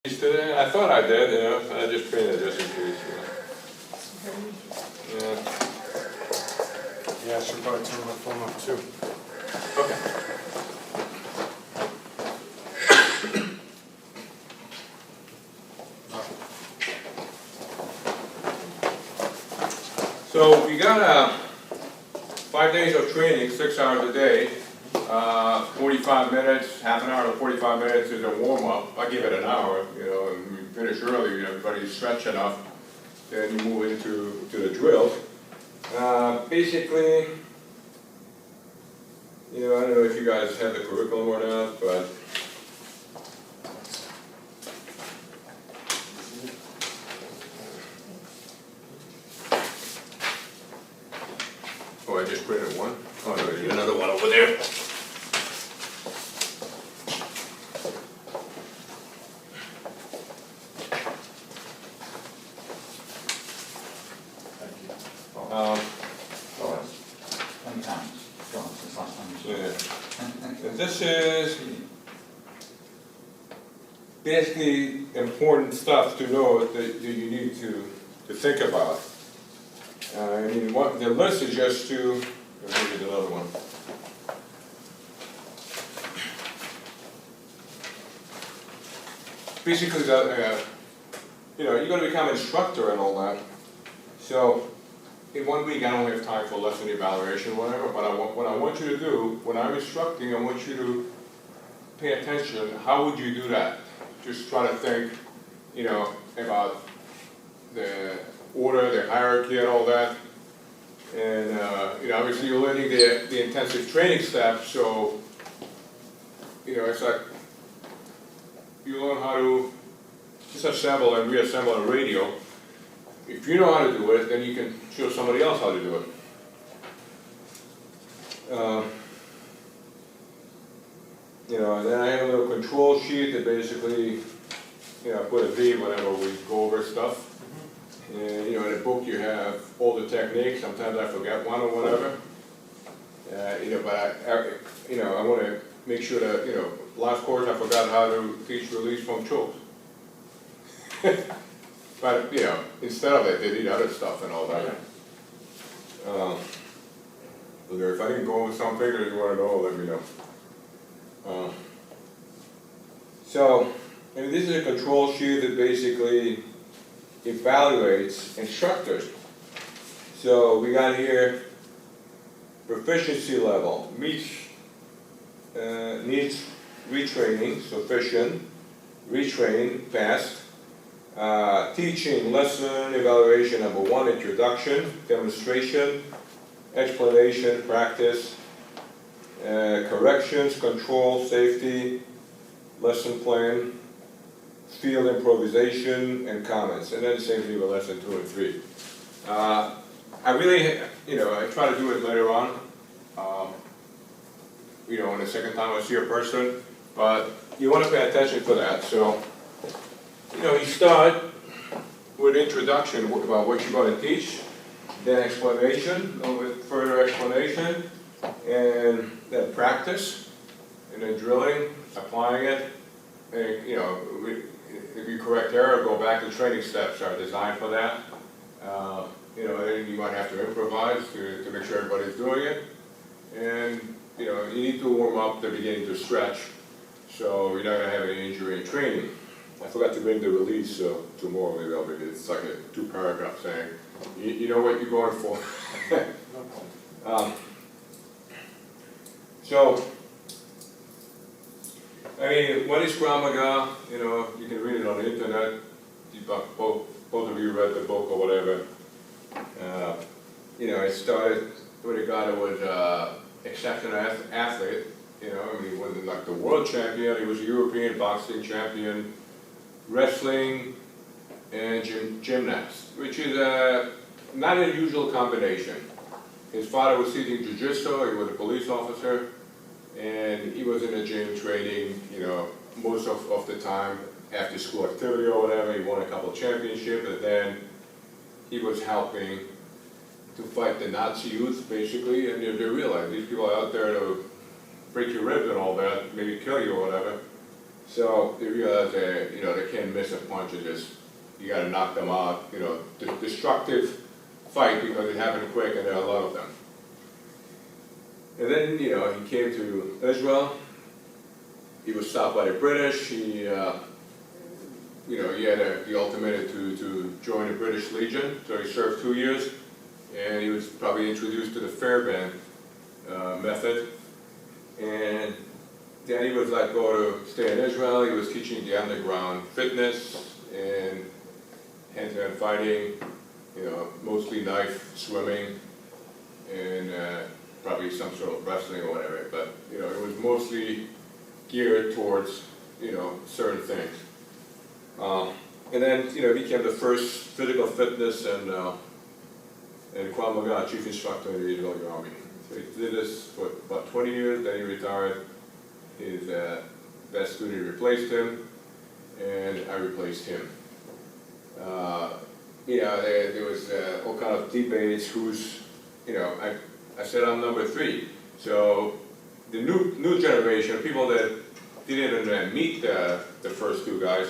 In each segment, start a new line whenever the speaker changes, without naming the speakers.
Today? I thought I did, you know. I just printed just in case, you know.
Yeah, I should probably turn my phone off too.
Okay. So we got 5 days of training, 6 hours a day, 45 minutes, half an hour to 45 minutes is a warm-up. I give it an hour, you know, and we finish early, everybody's stretched enough, then you move into the drills. Basically, you know, I don't know if you guys have the curriculum or not, but oh, I just printed one. Oh, no, there's another one over there.
Boaz. 20 times. Go on, since last time you saw
Yeah.
it.
And this is basically important stuff to know that you need to think about. I mean, the list is just to, here's another one. Basically, you know, you're going to become an instructor and all that. So, in 1 week, I don't have time for lesson evaluation or whatever, but what I want you to do, when I'm instructing, I want you to pay attention. How would you do that? Just try to think, you know, about the order, the hierarchy and all that. And, you know, obviously you're learning the intensive training steps, so, you know, it's like you learn how to disassemble and reassemble a radio. If you know how to do it, then you can show somebody else how to do it. You know, and then I have a little control sheet that basically, you know, I put a V whenever we go over stuff. And, you know, in the book you have all the techniques. Sometimes I forget one or whatever. You know, but you know, I want to make sure that, you know, last course I forgot how to teach release from chokes. But, you know, instead of it, they did other stuff and all that. If I didn't go over something that you want to know, let me know. So, I mean, this is a control sheet that basically evaluates instructors. So we got here proficiency level, needs retraining, sufficient, retrain, passed. Teaching, lesson, evaluation number 1, introduction, demonstration, explanation, practice, corrections, control, safety, lesson plan, field improvisation, and comments. And then the same thing with lesson 2 and 3. I really, you know, I try to do it later on, you know, when the second time I see a person, but you want to pay attention to that. So, you know, you start with introduction about what you're going to teach, then explanation, a little bit further explanation, and then practice, and then drilling, applying it, and, you know, if you correct error, go back to training steps are designed for that. You know, then you might have to improvise to make sure everybody's doing it. And, you know, you need to warm up the beginning to stretch, so you're not going to have any injury in training. I forgot to bring the release, so tomorrow maybe I'll bring it. It's like a 2-paragraph saying, you know what you're going for. So, I mean, what is KRAV MAGA? You know, you can read it on the internet. Both of you read the book or whatever. You know, I started with a guy that was exceptional athlete. You know, I mean, he wasn't like the world champion. He was a European boxing champion, wrestling, and gymnast, which is not an usual combination. His father was teaching jiu-jitsu. He was a police officer. And he was in the gym training, you know, most of the time after school activity or whatever. He won a couple of championships, and then he was helping to fight the Nazi youth, basically. And they realized these people are out there to break your ribs and all that, maybe kill you or whatever. So they realized that, you know, they can't miss a punch and just, you gotta knock them out, you know, destructive fight because it happened quick and there are a lot of them. And then, you know, he came to Israel. He was stopped by the British. He, you know, he had the ultimatum to join the British Legion. So he served 2 years, and he was probably introduced to the Fairband method. And then he was let go to stay in Israel. He was teaching the underground fitness and hand-to-hand fighting, you know, mostly knife, swimming, and probably some sort of wrestling or whatever. But, you know, it was mostly geared towards, you know, certain things. And then, you know, he became the first physical fitness and KRAV MAGA chief instructor in the Israeli army. So he did this for about 20 years, then he retired. His best student replaced him, and I replaced him. You know, there was all kind of debates who's, you know, I said I'm number 3. So the new generation, people that didn't even meet the first 2 guys,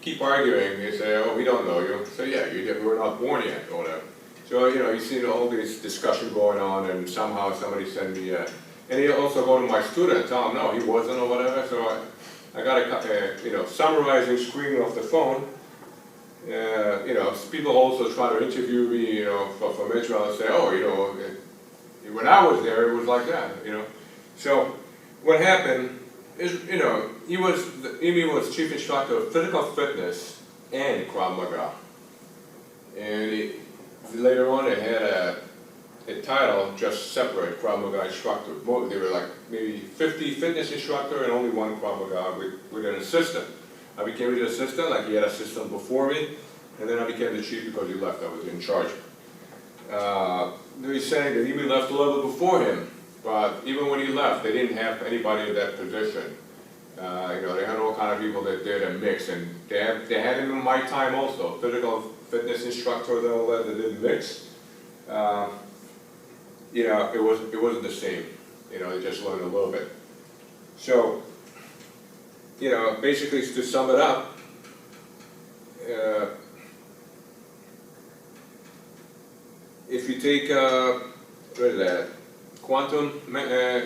keep arguing. They say, oh, we don't know you. So yeah, you were not born yet, or whatever. So, you know, you see all this discussion going on, and somehow somebody sent me, and he also go to my student and tell him, no, he wasn't, or whatever. So I got a, you know, summarizing screen off the phone. You know, people also try to interview me, you know, from Israel and say, oh, you know, when I was there, it was like that, you know. So what happened is, you know, Imi was chief instructor of physical fitness and KRAV MAGA. And later on, they had a title just separate, KRAV MAGA instructor. They were like maybe 50 fitness instructor and only 1 KRAV MAGA with an assistant. I became his assistant, like he had an assistant before me, and then I became the chief because he left. I was in charge. He's saying that Imi left a little bit before him, but even when he left, they didn't have anybody in that position. You know, they had all kind of people that did a mix, and they had him in my time also, physical fitness instructor and all that did mix. You know, it wasn't the same. You know, they just learned a little bit. So, you know, basically to sum it up, if you take, what is that, quantum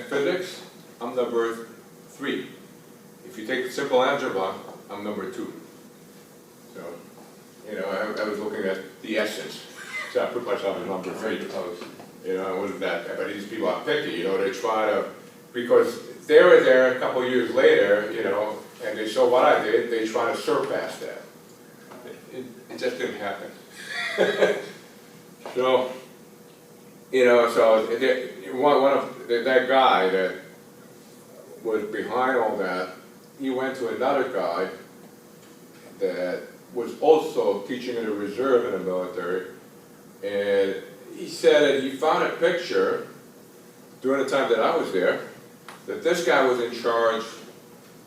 physics, I'm number 3. If you take simple algebra, I'm number 2. So, you know, I was looking at the essence. So I put myself as number 3. You know, it wasn't that, but these people are picky, you know, they try to, because they were there a couple of years later, you know, and they saw what I did, they try to surpass that. It just didn't happen. So, you know, so one of that guy that was behind all that, he went to another guy that was also teaching in the reserve in the military, and he said that he found a picture during the time that I was there, that this guy was in charge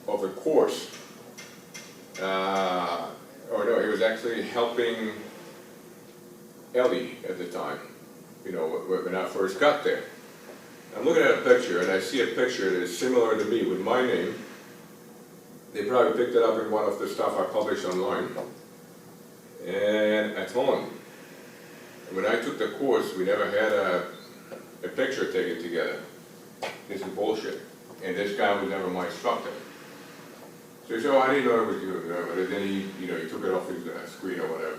of a course. Or no, he was actually helping Ellie at the time, you know, when I first got there. I'm looking at a picture, and I see a picture that is similar to me with my name. They probably picked it up in one of the stuff I published online. And I told him, when I took the course, we never had a picture taken together. This is bullshit. And this guy was never my instructor. So he said, oh, I didn't know it was you. But then he, you know, he took it off his screen or whatever.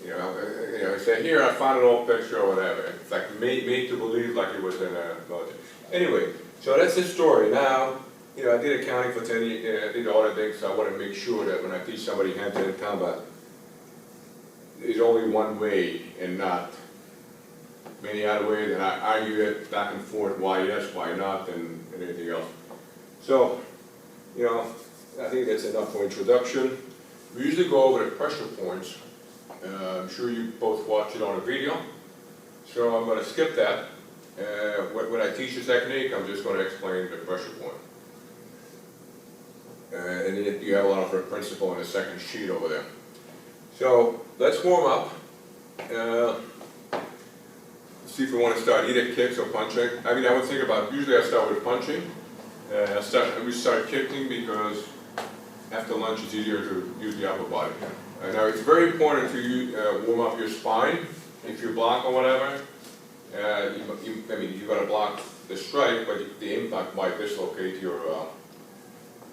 You know, he said, here, I found an old picture or whatever. It's like made to believe like it was in a military. Anyway, so that's the story. Now, you know, I did accounting for 10 years, I did all the things, so I want to make sure that when I teach somebody hand-to-hand combat, there's only one way and not many other ways, and I argue it back and forth, why yes, why not, and anything else. So, you know, I think that's enough for introduction. We usually go over the pressure points. I'm sure you both watch it on a video, so I'm going to skip that. When I teach the technique, I'm just going to explain the pressure point. And you have a lot of the principle in the second sheet over there. So let's warm up. See if we want to start either kicks or punching. I mean, I would think about, usually I start with punching. We start kicking because after lunch, it's easier to use the upper body. Now, it's very important to warm up your spine. If you block or whatever, you gotta block the strike, but the impact might dislocate your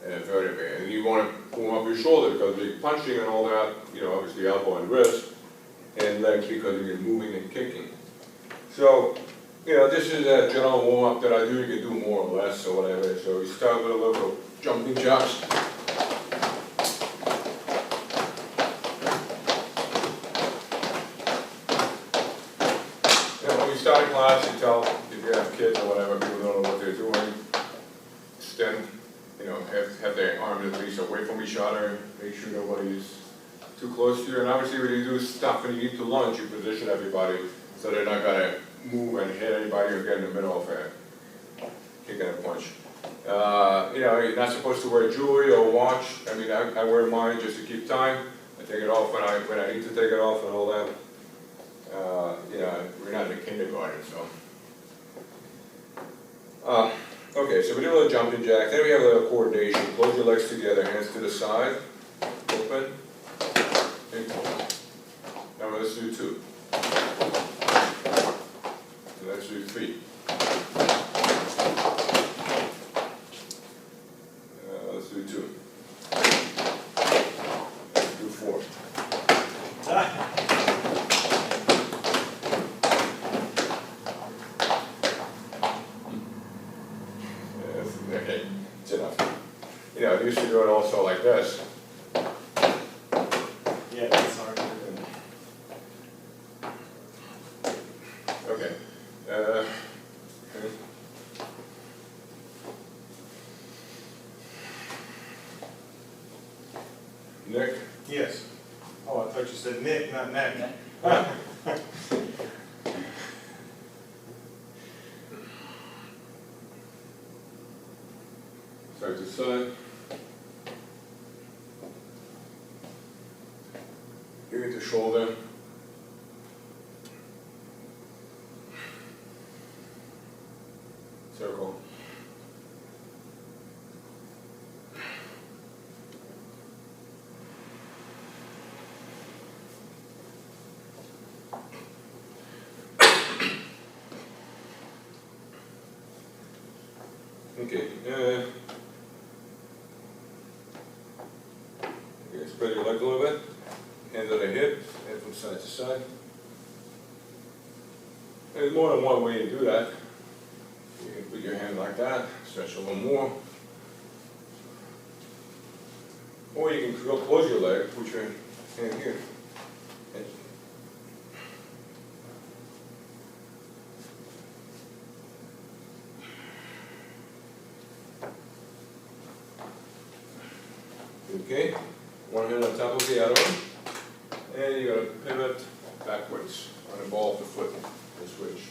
vertebrae. And you wanna warm up your shoulder because the punching and all that, obviously elbow and wrist, and legs because you're moving and kicking. So, this is a general warm-up that I do. You can do more or less or whatever. So you start with a little jumping jacks. When you start a class, you tell, if you have kids or whatever, people don't know what they're doing, stand, have their arms at least away from each other, make sure nobody's too close to you. And obviously when you do stuff and you need to lunge, you position everybody so they're not gonna move and hit anybody or get in the middle of a kick and a punch. You're not supposed to wear jewelry or watch. I mean, I wear mine just to keep time. I take it off when I need to take it off and all that. We're not in kindergarten, so. Okay, so we do a little jumping jack. Then we have a little coordination. Close your legs together, hands to the side, open, and close. Now let's do 2. Let's do 3. Let's do 2. Let's do 4. Okay, it's enough. I used to do it also like this.
Yeah, that's hard.
Okay. Nick?
Yes. Oh, I thought you said Nick, not neck.
Side to side. Give it to shoulder. Circle. Okay. Spread your legs a little bit. Hands on the hip, and from side to side. There's more than one way to do that. You can put your hand like that, stretch a little more. Or you can close your leg, put your hand here. Okay, one hand on top of the other one, and you gotta pivot backwards on the ball of the foot and switch.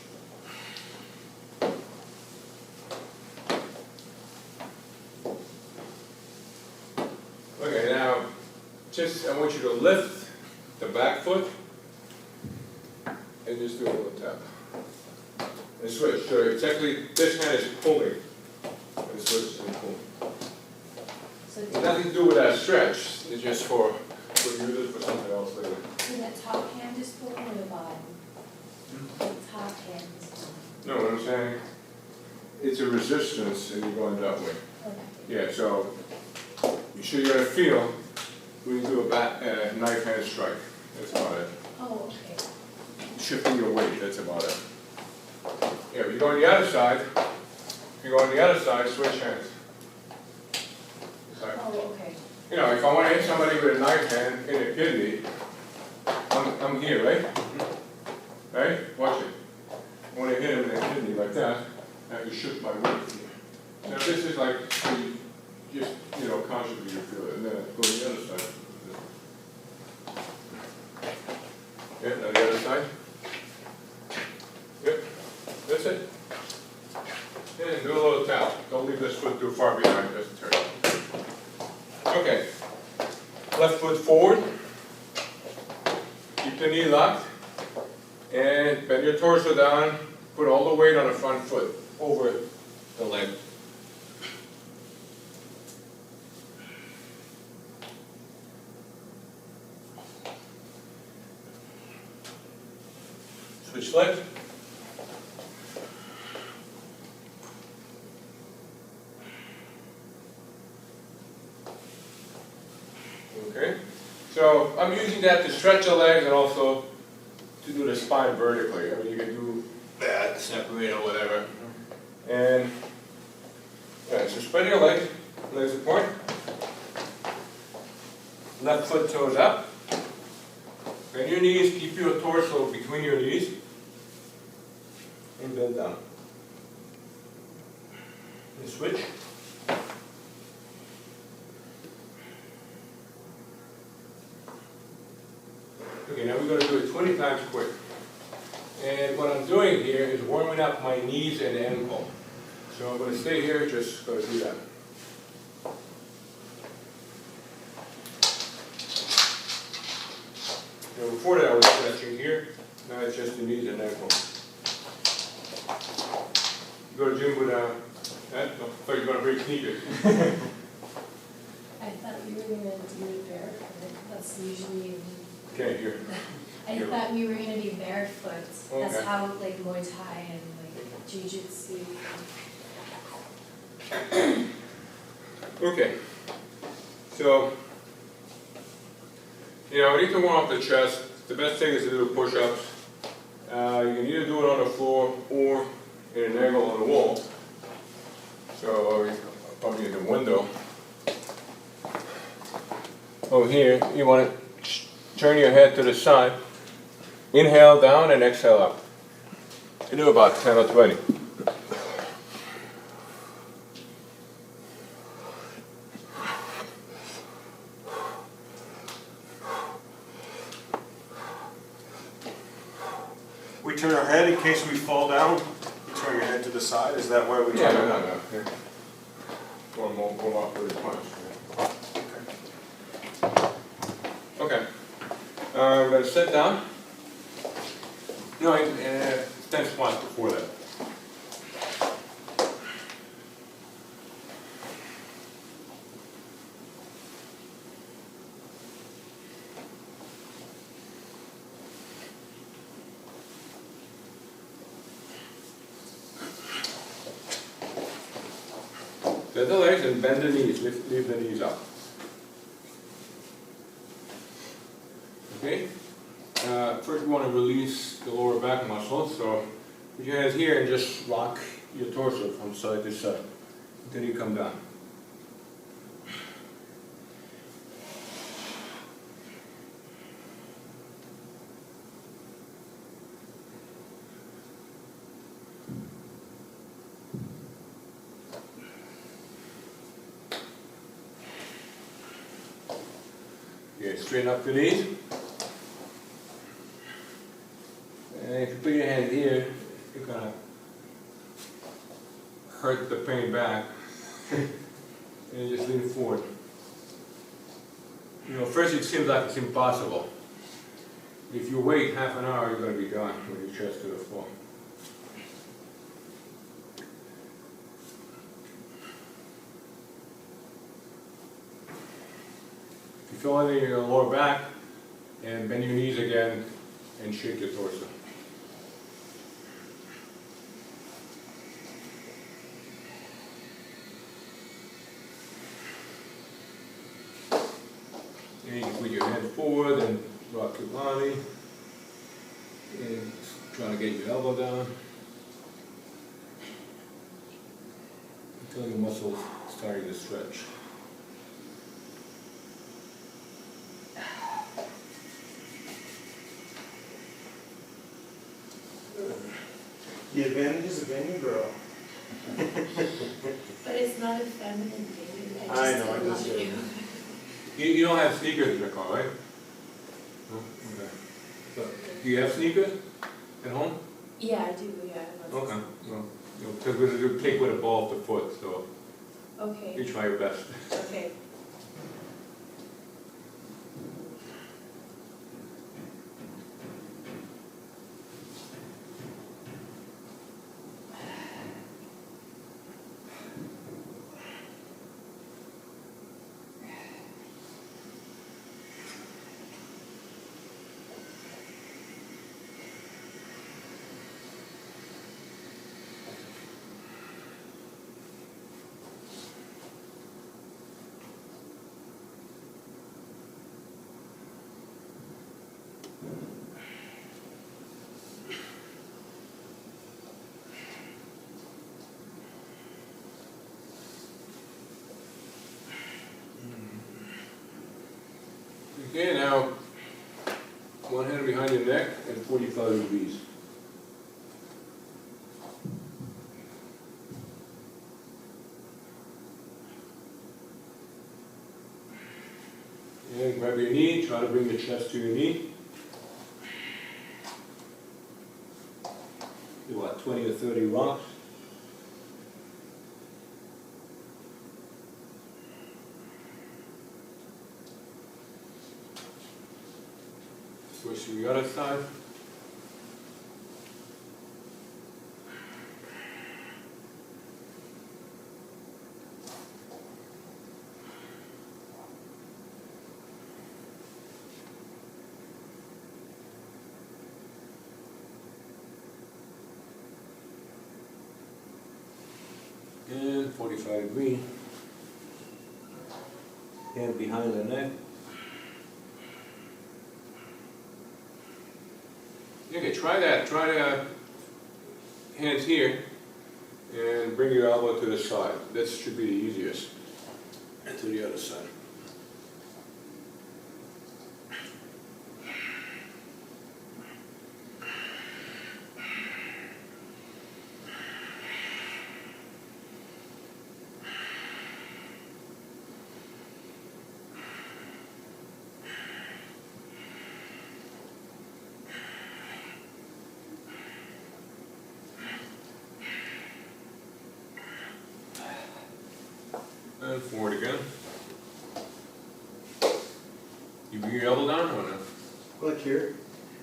Okay, now, I want you to lift the back foot and just do a little tap. And switch, so it's actually, this hand is pulling, and switch and pull. It has nothing to do with that stretch, it's just for use it for something else later.
So that top hand is pulling or the bottom? The top hand is pulling.
No, what I'm saying, it's a resistance and you're going that way.
Okay.
Yeah, so you sure you're gonna feel when you do a knife hand strike. That's about it.
Oh, okay.
Shifting your weight, that's about it. Yeah, if you go on the other side, switch hands.
Oh, okay.
If I want to hit somebody with a knife hand in a kidney, I'm here, right? Right? Watch it. When I hit him in the kidney like that, I have to shift my weight here. Now this is like, just, consciously you feel it, and then I go to the other side. Yeah, now the other side. Yep, that's it. And do a little tap. Don't leave this foot too far behind, just turn. Okay. Left foot forward. Keep the knee locked. And bend your torso down. Put all the weight on the front foot over the leg. legs. Okay, so I'm using that to stretch the legs and also to do the spine vertically. I mean, you can do that, separate or whatever. And yeah, so spread your legs, legs apart. Left foot toes up. Bend your knees, keep your torso between your knees. And bend down. And switch. Okay, now we're going to do it 20 times quick. And what I'm doing here is warming up my knees and ankle. So I'm going to stay here, just going to do that. Now before that I was stretching here, now it's just the knees and ankle. You go to gym with that? No, I thought you were going to bring sneakers.
I thought you were gonna do it barefoot, that's usually,
Can't hear.
I thought we were gonna be barefoot. That's
Okay.
how like Muay Thai and like Jiu-Jitsu.
Okay. So, you know, we need to warm up the chest. The best thing is to do push-ups. You can either do it on the floor or in an angle on the wall. So, probably in the window. Over here, you want to turn your head to the side. Inhale down and exhale up. You do about 10 or 20.
We turn our head in case we fall down. You turn your head to the side. Is that why we
Yeah,
turn?
no. One more pull up with a punch. Okay. I'm going to sit down. No, 10 squats before that. Bend the legs and bend the knees, leave the knees up. Okay? First we want to release the lower back muscles, so put your hands here and just rock your torso from side to side until you come down. Okay, straighten up the knees. And if you put your hand here, you're gonna hurt the pain back. And just lean forward. You know, first it seems like it's impossible. If you wait half an hour, you're gonna be done with your chest to the floor. If you feel anything in your lower back, and bend your knees again and shake your torso. And you can put your head forward and rock your body. And try to get your elbow down. Until your muscles starting to stretch.
The advantages of being a girl.
But it's not a feminine thing.
I know, I
didn't
just
want
did.
You don't have sneakers in the car, right? No? Okay. So, do you have sneakers at home?
Yeah, I do, yeah.
Okay. Well, because we'll kick with a ball off the foot, so
Okay,
you try your best.
okay.
Okay, now, one hand behind your neck and 45 degrees. And grab your knee, try to bring the chest to your knee. Do what, 20 or 30 rocks? Switch to the other side. And 45 degree. Hand behind the neck. Okay, try that. Try the hands here and bring your elbow to the side. This should be the easiest. And to the other side. And forward again. You bring your elbow down or no?
Like here.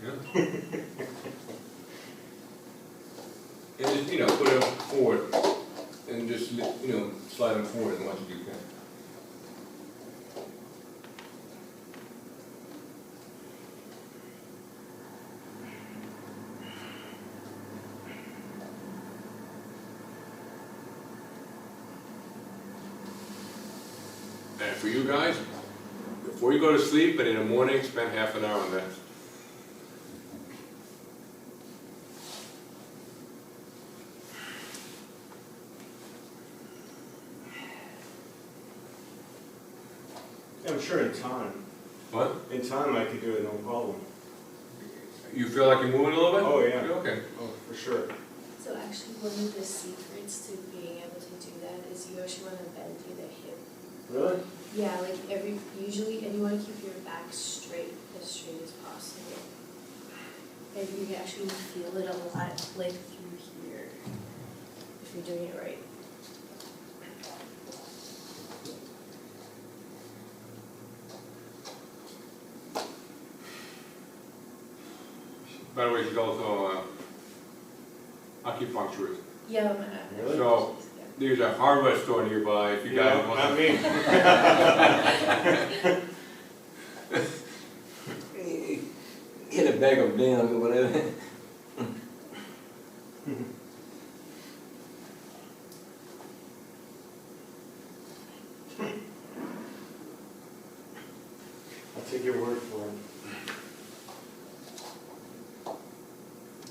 Yeah. And just, put them forward and just, slide them forward as much as you can. And for you guys, before you go to sleep and in the morning, spend half an hour on that.
I'm sure in time.
What?
In time I could do it, no problem.
You feel like you're moving a little bit?
Oh, yeah.
You're okay.
Oh, for sure.
So actually, one of the secrets to being able to do that is you actually want to bend through the hip.
Really?
Yeah, like usually, and you want to keep your back straight as possible. And you can actually feel it a lot, like through here, if you're doing it right.
By the way, she's also acupuncturist.
Yeah,
Really?
So there's a hardware store nearby if you guys want
Not
to.
me.
Get a bag of beans or whatever.
I'll take your word for it.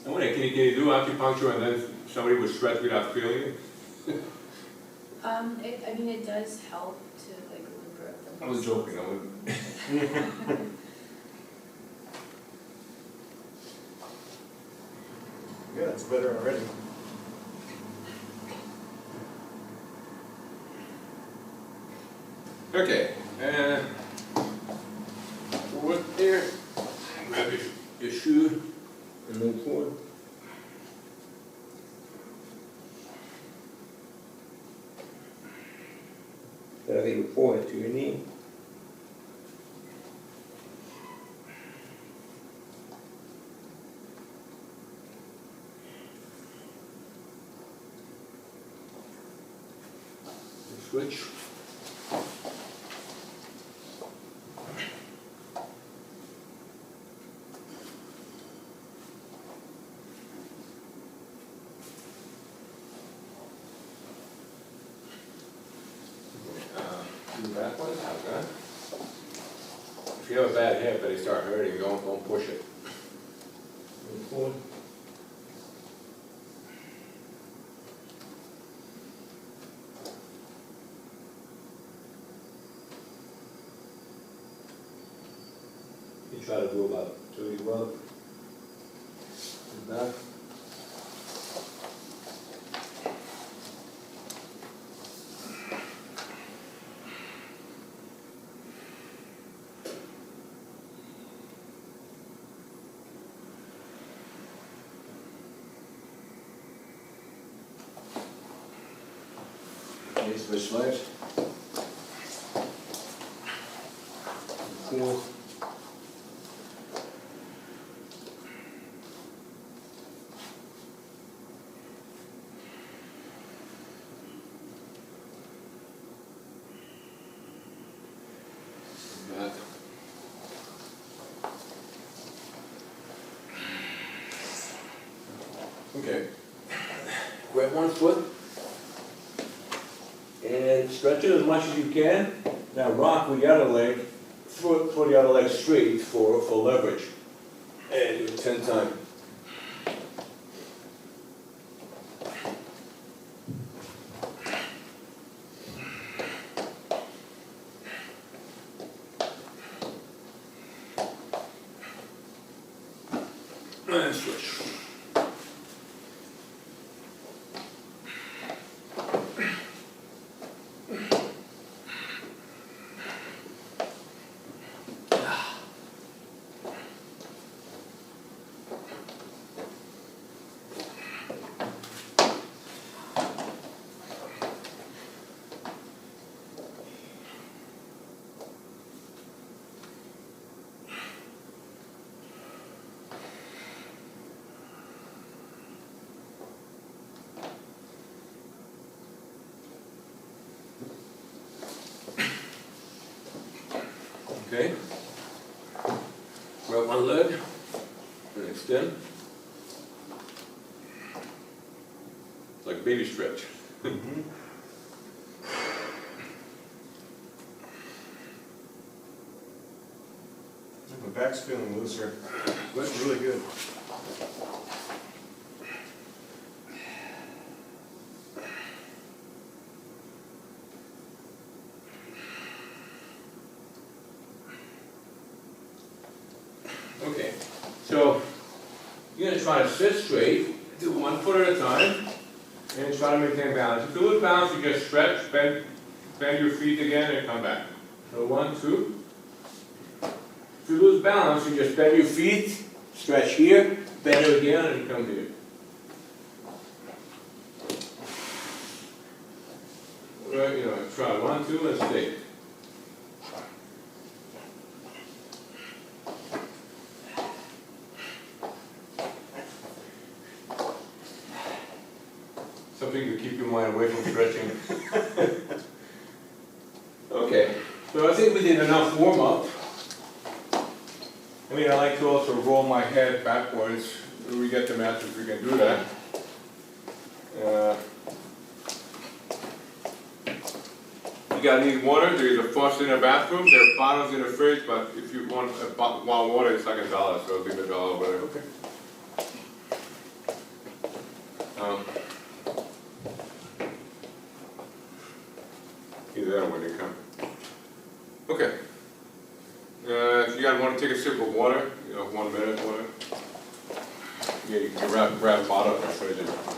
And what, can you do acupuncture and then somebody would stretch without feeling it?
it does help to like limber up the
I was
muscles.
joking, I wouldn't.
Yeah, it's better already.
Okay, forward there, grab your shoe and move forward. Gotta leave it forward to your knee. Switch. Do that one, okay. If you have a bad hip and they start hurting, don't push it. Move forward. try to do about 2 well. Back. Okay, switch legs. Cool. Back. Okay. Grab one foot and stretch it as much as you can. Now rock with the other leg, throw the other leg straight for leverage. And do it 10 times. And switch. Okay. Grab one leg and extend. It's like a baby stretch.
My back's feeling looser. That's really good.
Okay, so you're gonna try to sit straight, do 1 foot at a time, and try to maintain balance. If you lose balance, you just stretch, bend your feet again, and come back. So 1, 2. If you lose balance, you just bend your feet, stretch here, bend it again, and come here. Right, try 1, 2, and stay. Something to keep your mind away from stretching. Okay, so I think we did enough warm-up. I mean, I like to also roll my head backwards. When we get to matches, we can do that. You gotta need water. There's a faucet in the bathroom. There are bottles in the fridge, but if you want water, it's like $1, so leave $1 over there.
Okay.
Either that or when they come. Okay. If you guys want to take a sip of water, 1 minute water. Yeah, you can grab a bottle and fridge it.